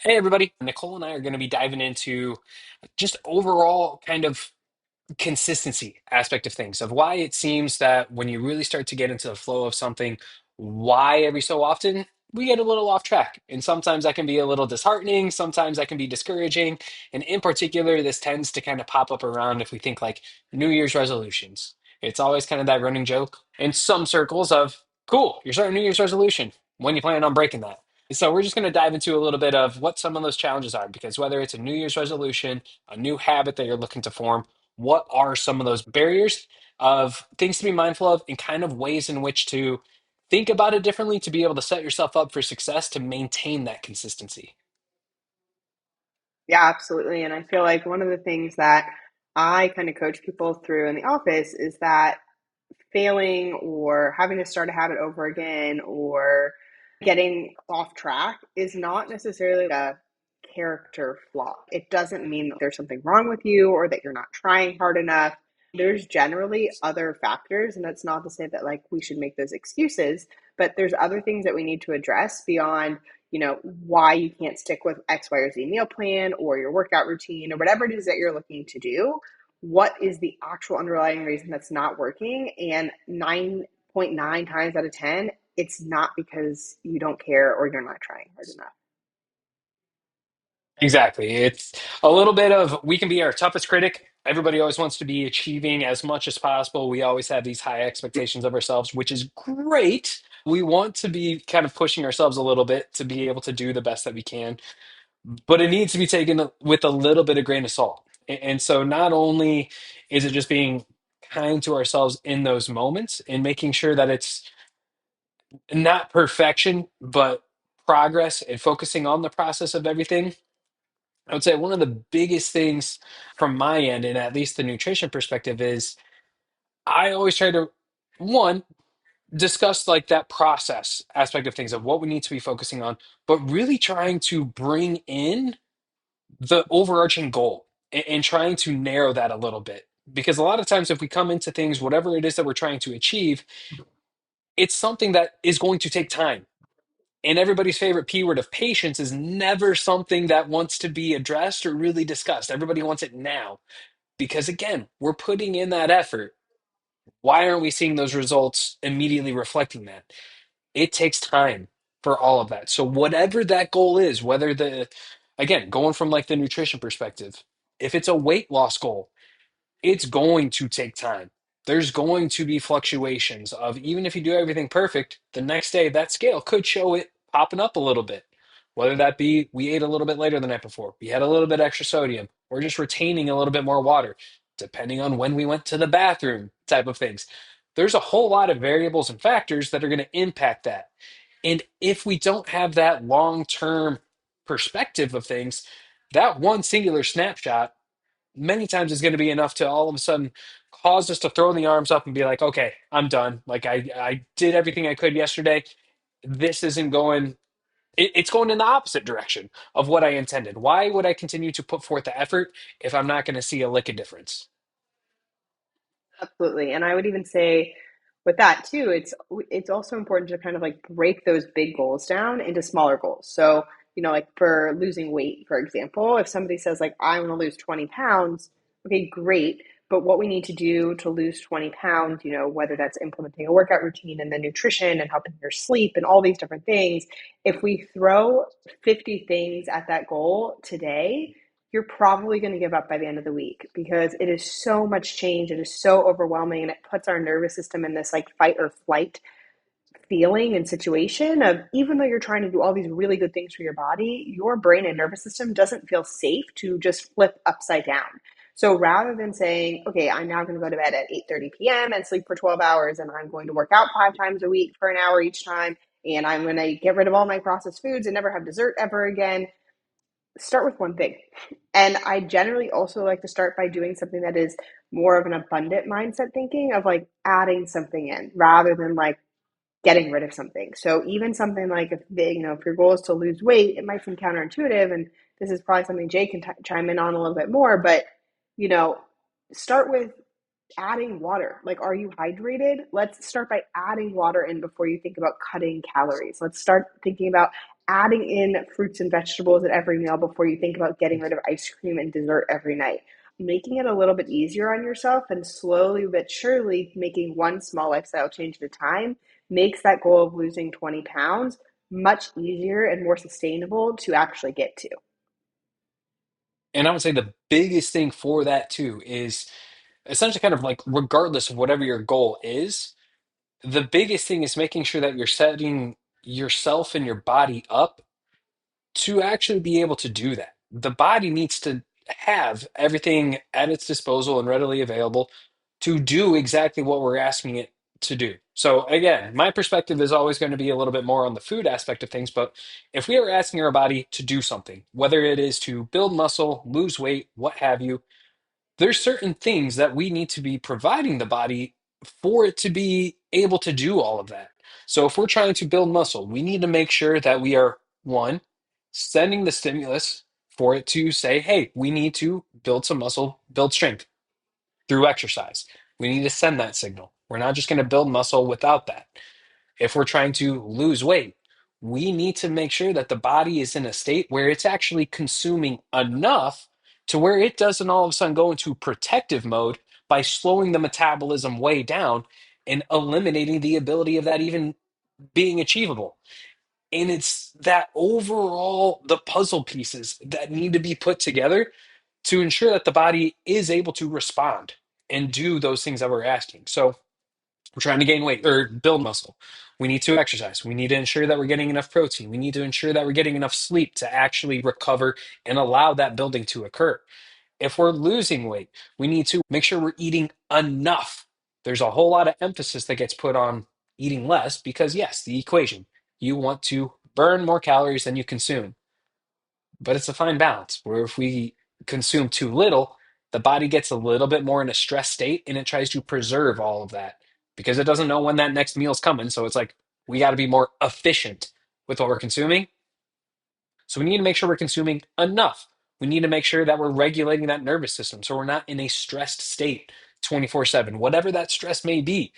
Hey everybody, Nicole and I are going to be diving into just overall kind of consistency aspect of things, of why it seems that when you really start to get into the flow of something, why every so often we get a little off track. And sometimes that can be a little disheartening, sometimes that can be discouraging. And in particular, this tends to kind of pop up around if we think like New Year's resolutions. It's always kind of that running joke in some circles of, cool, you're starting a New Year's resolution. When you plan on breaking that? So we're just going to dive into a little bit of what some of those challenges are, because whether it's a New Year's resolution, a new habit that you're looking to form, what are some of those barriers of things to be mindful of and kind of ways in which to think about it differently to be able to set yourself up for success to maintain that consistency. Yeah, absolutely. And I feel like one of the things that I kind of coach people through in the office is that failing or having to start a habit over again or getting off track is not necessarily a character flaw. It doesn't mean that there's something wrong with you or that you're not trying hard enough. There's generally other factors, and that's not to say that like we should make those excuses, but there's other things that we need to address beyond why you can't stick with X, Y, or Z meal plan or your workout routine or whatever it is that you're looking to do. What is the actual underlying reason that's not working? And 9.9 times out of 10, it's not because you don't care or you're not trying hard enough. Exactly. It's a little bit of we can be our toughest critic. Everybody always wants to be achieving as much as possible. We always have these high expectations of ourselves, which is great. We want to be kind of pushing ourselves a little bit to be able to do the best that we can, but it needs to be taken with a little bit of grain of salt. And so not only is it just being kind to ourselves in those moments and making sure that it's not perfection, but progress and focusing on the process of everything. I would say one of the biggest things from my end, and at least the nutrition perspective, is I always try to, one, discuss like that process aspect of things of what we need to be focusing on, but really trying to bring in the overarching goal and trying to narrow that a little bit. Because a lot of times, if we come into things, whatever it is that we're trying to achieve, it's something that is going to take time. And everybody's favorite P word of patience is never something that wants to be addressed or really discussed. Everybody wants it now because, again, we're putting in that effort. Why aren't we seeing those results immediately reflecting that? It takes time for all of that. So, whatever that goal is, whether again, going from like the nutrition perspective, if it's a weight loss goal, it's going to take time. There's going to be fluctuations of even if you do everything perfect, the next day that scale could show it popping up a little bit. Whether that be we ate a little bit later the night before, we had a little bit extra sodium, or just retaining a little bit more water, depending on when we went to the bathroom, type of things. There's a whole lot of variables and factors that are going to impact that. And if we don't have that long term perspective of things, that one singular snapshot many times is going to be enough to all of a sudden cause us to throw the arms up and be like, okay, I'm done. Like I did everything I could yesterday. This isn't going, it's going in the opposite direction of what I intended. Why would I continue to put forth the effort if I'm not going to see a lick of difference? Absolutely. And I would even say with that too, it's also important to kind of like break those big goals down into smaller goals. So, like for losing weight, for example, if somebody says like I want to lose 20 pounds, okay, great. But what we need to do to lose 20 pounds, whether that's implementing a workout routine and then nutrition and helping your sleep and all these different things, if we throw 50 things at that goal today, you're probably going to give up by the end of the week because it is so much change. It is so overwhelming and it puts our nervous system in this like fight or flight feeling and situation of even though you're trying to do all these really good things for your body, your brain and nervous system doesn't feel safe to just flip upside down. So rather than saying, okay, I'm now going to go to bed at 8:30 p.m. and sleep for 12 hours and I'm going to work out 5 times a week for an hour each time and I'm going to get rid of all my processed foods and never have dessert ever again, start with one thing. And I generally also like to start by doing something that is more of an abundant mindset thinking of like adding something in rather than like getting rid of something. So even something like if your goal is to lose weight, it might seem counterintuitive, and this is probably something Jay can chime in on a little bit more. But you know, start with adding water. Like, are you hydrated? Let's start by adding water in before you think about cutting calories. Let's start thinking about adding in fruits and vegetables at every meal before you think about getting rid of ice cream and dessert every night. Making it a little bit easier on yourself and slowly but surely making one small lifestyle change at a time makes that goal of losing 20 pounds much easier and more sustainable to actually get to. And I would say the biggest thing for that too is essentially kind of like regardless of whatever your goal is, the biggest thing is making sure that you're setting yourself and your body up to actually be able to do that. The body needs to have everything at its disposal and readily available to do exactly what we're asking it to do. So again, my perspective is always going to be a little bit more on the food aspect of things, but if we are asking our body to do something, whether it is to build muscle, lose weight, what have you, there's certain things that we need to be providing the body for it to be able to do all of that. So if we're trying to build muscle, we need to make sure that we are one, sending the stimulus for it to say, hey, we need to build some muscle, build strength through exercise. We need to send that signal. We're not just going to build muscle without that. If we're trying to lose weight, we need to make sure that the body is in a state where it's actually consuming enough to where it doesn't all of a sudden go into protective mode by slowing the metabolism way down and eliminating the ability of that even being achievable. And it's that overall, the puzzle pieces that need to be put together to ensure that the body is able to respond and do those things that we're asking. So, we're trying to gain weight or build muscle. We need to exercise. We need to ensure that we're getting enough protein. We need to ensure that we're getting enough sleep to actually recover and allow that building to occur. If we're losing weight, we need to make sure we're eating enough. There's a whole lot of emphasis that gets put on eating less because, yes, the equation, you want to burn more calories than you consume, but it's a fine balance where if we consume too little, the body gets a little bit more in a stress state and it tries to preserve all of that because it doesn't know when that next meal's coming. So it's like we got to be more efficient with what we're consuming. So we need to make sure we're consuming enough. We need to make sure that we're regulating that nervous system so we're not in a stressed state 24/7, whatever that stress may be,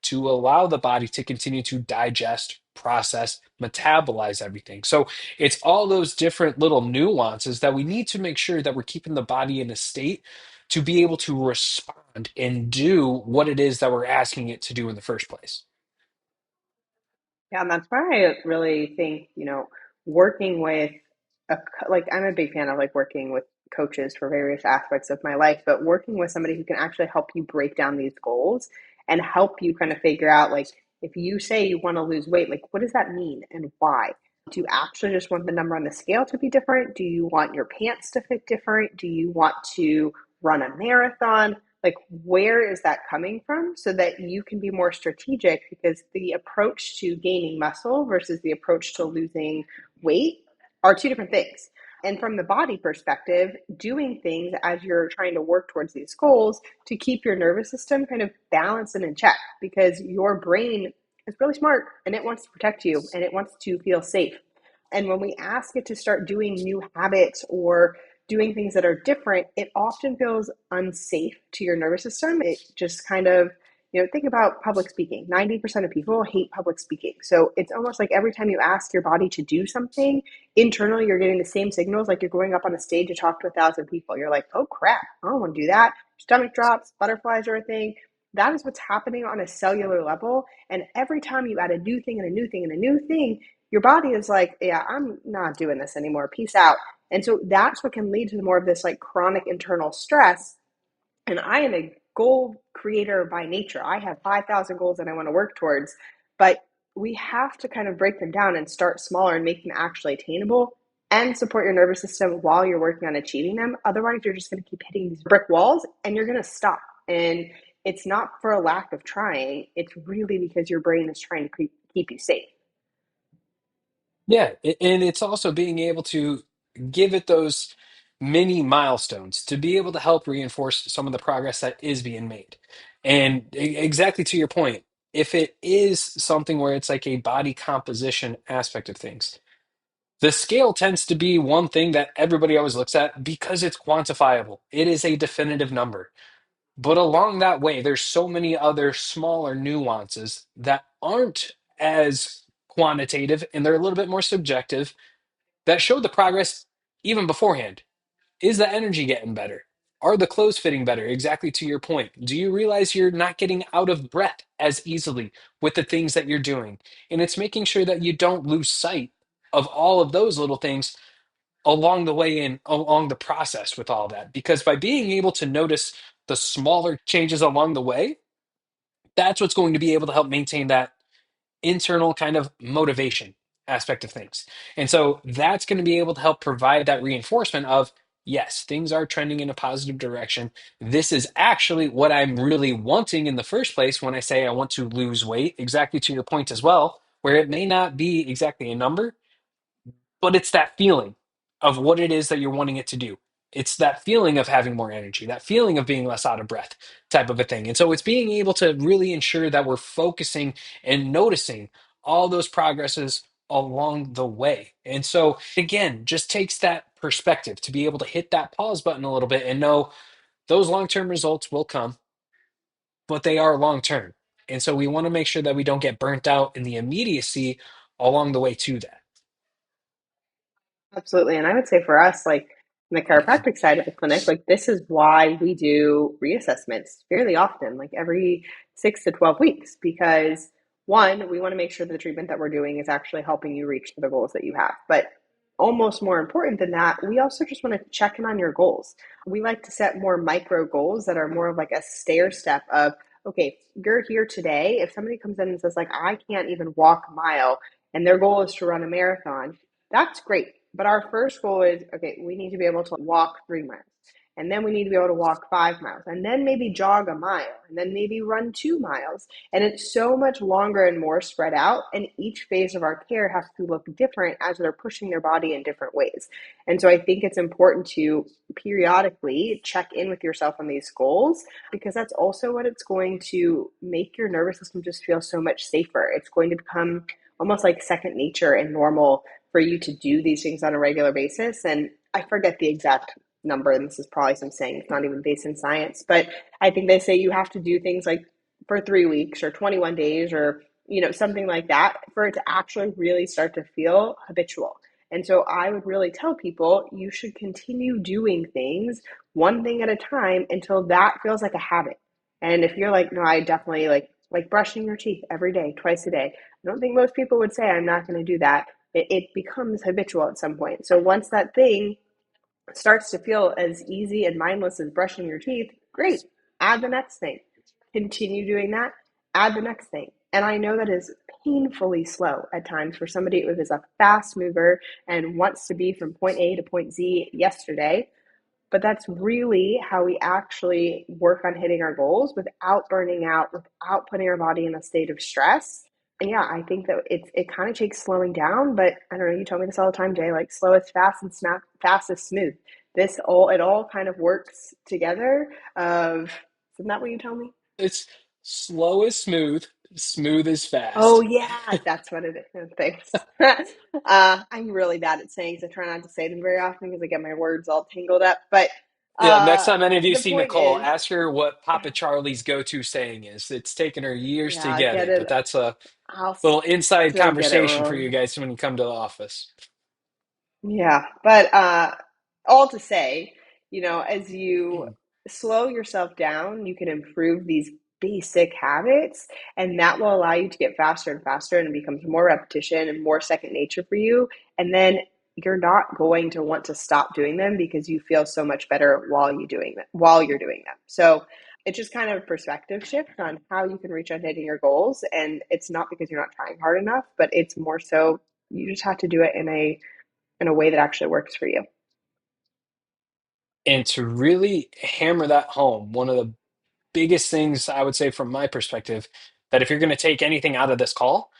to allow the body to continue to digest, process, metabolize everything. So it's all those different little nuances that we need to make sure that we're keeping the body in a state to be able to respond and do what it is that we're asking it to do in the first place. Yeah, and that's why I really think, working with like I'm a big fan of like working with coaches for various aspects of my life, but working with somebody who can actually help you break down these goals and help you kind of figure out like if you say you want to lose weight, like what does that mean and why? Do you actually just want the number on the scale to be different? Do you want your pants to fit different? Do you want to run a marathon? Like, where is that coming from so that you can be more strategic? Because the approach to gaining muscle versus the approach to losing weight are two different things. And from the body perspective, doing things as you're trying to work towards these goals to keep your nervous system kind of balanced and in check because your brain is really smart and it wants to protect you and it wants to feel safe. And when we ask it to start doing new habits or doing things that are different, it often feels unsafe to your nervous system. It just kind of, think about public speaking. 90% of people hate public speaking. So it's almost like every time you ask your body to do something, internally you're getting the same signals like you're going up on a stage to talk to 1,000 people. You're like, oh crap, I don't want to do that. Stomach drops, butterflies are a thing. That is what's happening on a cellular level. And every time you add a new thing and a new thing and a new thing, your body is like, yeah, I'm not doing this anymore. Peace out. And so that's what can lead to more of this like chronic internal stress. And I am a goal creator by nature. I have 5,000 goals that I want to work towards, but we have to kind of break them down and start smaller and make them actually attainable and support your nervous system while you're working on achieving them. Otherwise, you're just going to keep hitting these brick walls and you're going to stop. And it's not for a lack of trying. It's really because your brain is trying to keep you safe. Yeah, and it's also being able to give it those mini milestones to be able to help reinforce some of the progress that is being made. And exactly to your point, if it is something where it's like a body composition aspect of things, the scale tends to be one thing that everybody always looks at because it's quantifiable. It is a definitive number. But along that way, there's so many other smaller nuances that aren't as quantitative and they're a little bit more subjective that show the progress even beforehand. Is the energy getting better? Are the clothes fitting better? Exactly to your point. Do you realize you're not getting out of breath as easily with the things that you're doing? And it's making sure that you don't lose sight of all of those little things along the way and along the process with all that. Because by being able to notice the smaller changes along the way, that's what's going to be able to help maintain that internal kind of motivation aspect of things. And so that's going to be able to help provide that reinforcement of, yes, things are trending in a positive direction. This is actually what I'm really wanting in the first place when I say I want to lose weight, exactly to your point as well, where it may not be exactly a number, but it's that feeling of what it is that you're wanting it to do. It's that feeling of having more energy, that feeling of being less out of breath, type of a thing. And so it's being able to really ensure that we're focusing and noticing all those progresses along the way. And so, again, just takes that perspective to be able to hit that pause button a little bit and know those long term results will come, but they are long term. And so we want to make sure that we don't get burnt out in the immediacy along the way to that. Absolutely. And I would say for us, like in the chiropractic side of the clinic, like this is why we do reassessments fairly often, like every 6 to 12 weeks, because one, we want to make sure the treatment that we're doing is actually helping you reach the goals that you have. But almost more important than that, we also just want to check in on your goals. We like to set more micro goals that are more of like a stair step of, okay, you're here today. If somebody comes in and says, like, I can't even walk a mile and their goal is to run a marathon, that's great. But our first goal is, okay, we need to be able to walk 3 miles. And then we need to be able to walk 5 miles. And then maybe jog a mile. And then maybe run 2 miles. And it's so much longer and more spread out. And each phase of our care has to look different as they're pushing their body in different ways. And so I think it's important to periodically check in with yourself on these goals, because that's also what it's going to make your nervous system just feel so much safer. It's going to become almost like second nature and normal for you to do these things on a regular basis. And I forget the exact number, and this is probably some saying it's not even based in science, but I think they say you have to do things like for 3 weeks or 21 days or something like that for it to actually really start to feel habitual. And so I would really tell people you should continue doing things one thing at a time until that feels like a habit. And if you're like, no, I definitely like brushing your teeth every day, twice a day. I don't think most people would say I'm not going to do that. It becomes habitual at some point. So once that thing starts to feel as easy and mindless as brushing your teeth, great. Add the next thing. Continue doing that. Add the next thing. And I know that is painfully slow at times for somebody who is a fast mover and wants to be from point A to point Z yesterday. But that's really how we actually work on hitting our goals without burning out, without putting our body in a state of stress. And yeah, I think that it kind of takes slowing down, but I don't know, you tell me this all the time, Jay, like slow is fast and fast is smooth. It all kind of works together of, isn't that what you tell me? It's slow is smooth, smooth is Oh fast. yeah, that's what it is. Thanks. I'm really bad at sayings. I try not to say them very often because I get my words all tangled up. But Yeah, next uh, time any of you the see point Nicole, is, ask her what Papa Charlie's go-to saying is. It's taken her years to yeah, get get it, but it. that's a I'll little inside still get it conversation for you wrong. guys when you come to the office. Yeah, but all to say, as you slow yourself down, you can improve these basic habits, and that will allow you to get faster and faster, and it becomes more repetition and more second nature for you. And then you're not going to want to stop doing them because you feel so much better while you're doing them. So it's just kind of a perspective shift on how you can reach on hitting your goals. And it's not because you're not trying hard enough, but it's more so you just have to do it in a way that actually works for you. And to really hammer that home, one of the biggest things I would say from my perspective, that if you're going to take anything out of this call,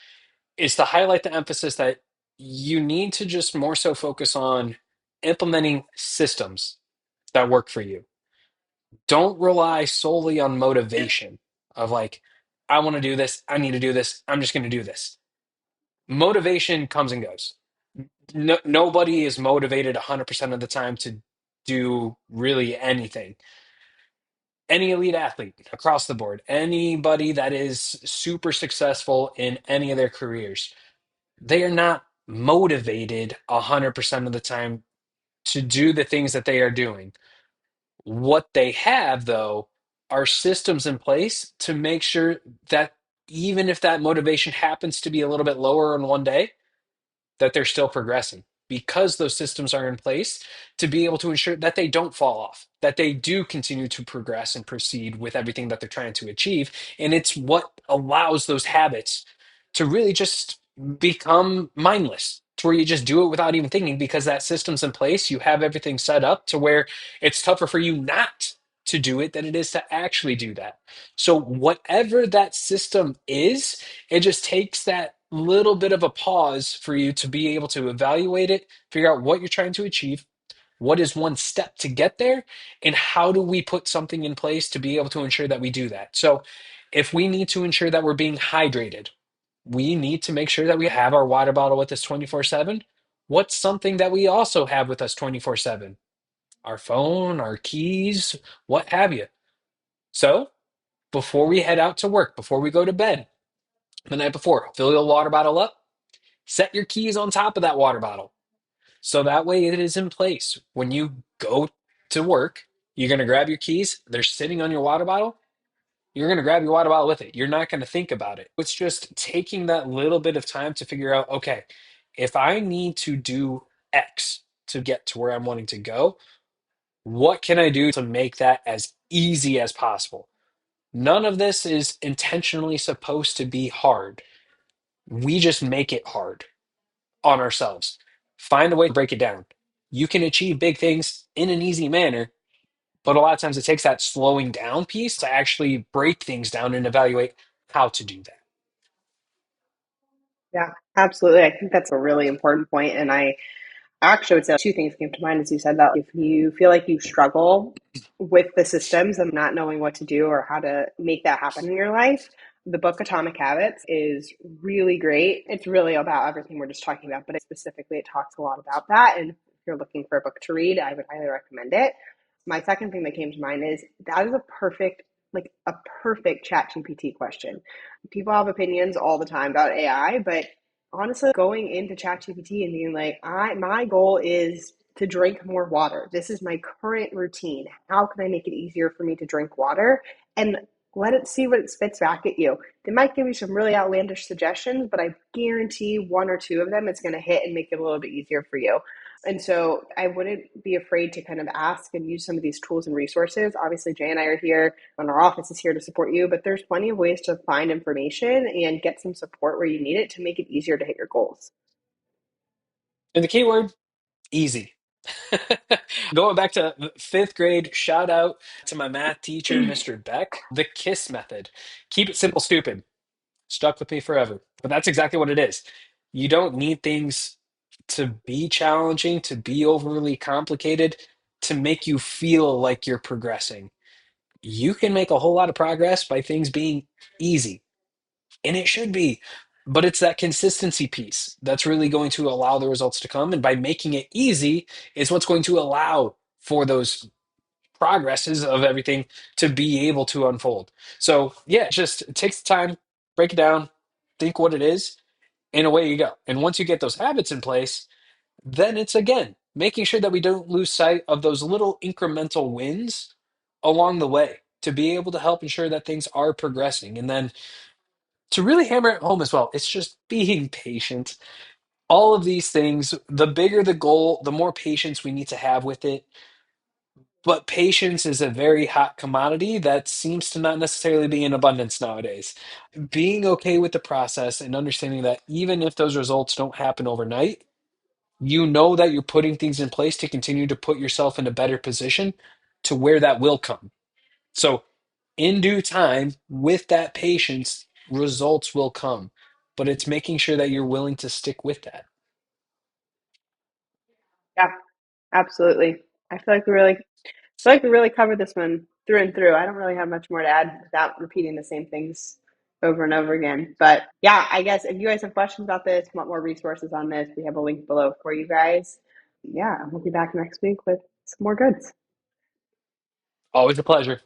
is to highlight the emphasis that you need to just more so focus on implementing systems that work for you. Don't rely solely on motivation of like, I want to do this, I need to do this, I'm just going to do this. Motivation comes and goes. No, nobody is motivated 100% of the time to do really anything. Any elite athlete across the board, anybody that is super successful in any of their careers, they are not motivated 100% of the time to do the things that they are doing. What they have, though, are systems in place to make sure that even if that motivation happens to be a little bit lower on one day, that they're still progressing because those systems are in place to be able to ensure that they don't fall off, that they do continue to progress and proceed with everything that they're trying to achieve. And it's what allows those habits to really just become mindless, to where you just do it without even thinking because that system's in place. You have everything set up to where it's tougher for you not to do it than it is to actually do that. So, whatever that system is, it just takes that little bit of a pause for you to be able to evaluate it, figure out what you're trying to achieve, what is one step to get there, and how do we put something in place to be able to ensure that we do that. So, if we need to ensure that we're being hydrated, we need to make sure that we have our water bottle with us 24/7. What's something that we also have with us 24/7? Our phone, our keys, what have you. So, before we head out to work, before we go to bed, the night before, fill your water bottle up, set your keys on top of that water bottle. So that way it is in place. When you go to work, you're going to grab your keys, they're sitting on your water bottle. You're going to grab your water bottle with it. You're not going to think about it. It's just taking that little bit of time to figure out, okay, if I need to do X to get to where I'm wanting to go, what can I do to make that as easy as possible? None of this is intentionally supposed to be hard. We just make it hard on ourselves. Find a way to break it down. You can achieve big things in an easy manner, but a lot of times it takes that slowing down piece to actually break things down and evaluate how to do that. Yeah, absolutely. I think that's a really important point. And I actually would say two things came to mind as you said that. If you feel like you struggle with the systems and not knowing what to do or how to make that happen in your life, the book Atomic Habits is really great. It's really about everything we're just talking about, but specifically it talks a lot about that. And if you're looking for a book to read, I would highly recommend it. My second thing that came to mind is that is a perfect chat GPT question. People have opinions all the time about AI, but honestly, going into ChatGPT and being like, my goal is to drink more water. This is my current routine. How can I make it easier for me to drink water? And let it see what it spits back at you. They might give you some really outlandish suggestions, but I guarantee one or two of them it's going to hit and make it a little bit easier for you. And so I wouldn't be afraid to kind of ask and use some of these tools and resources. Obviously, Jay and I are here, and our office is here to support you, but there's plenty of ways to find information and get some support where you need it to make it easier to hit your goals. And the key word, easy. Going back to fifth grade, shout out to my math teacher, Mr. Beck, the KISS method. Keep it simple, stupid. Stuck with me forever. But that's exactly what it is. You don't need things to be challenging, to be overly complicated, to make you feel like you're progressing. You can make a whole lot of progress by things being easy, and it should be. But it's that consistency piece that's really going to allow the results to come. And by making it easy is what's going to allow for those progresses of everything to be able to unfold. So, yeah, it takes the time, break it down, think what it is, and away you go. And once you get those habits in place, then it's again making sure that we don't lose sight of those little incremental wins along the way to be able to help ensure that things are progressing. And then to really hammer it home as well, it's just being patient. All of these things, the bigger the goal, the more patience we need to have with it. But patience is a very hot commodity that seems to not necessarily be in abundance nowadays. Being okay with the process and understanding that even if those results don't happen overnight, you know that you're putting things in place to continue to put yourself in a better position to where that will come. So, in due time, with that patience, results will come. But it's making sure that you're willing to stick with that. Yeah, absolutely. I feel like we really covered this one through and through. I don't really have much more to add without repeating the same things over and over again. But yeah, I guess if you guys have questions about this, want more resources on this, we have a link below for you guys. Yeah, we'll be back next week with some more goods. Always a pleasure.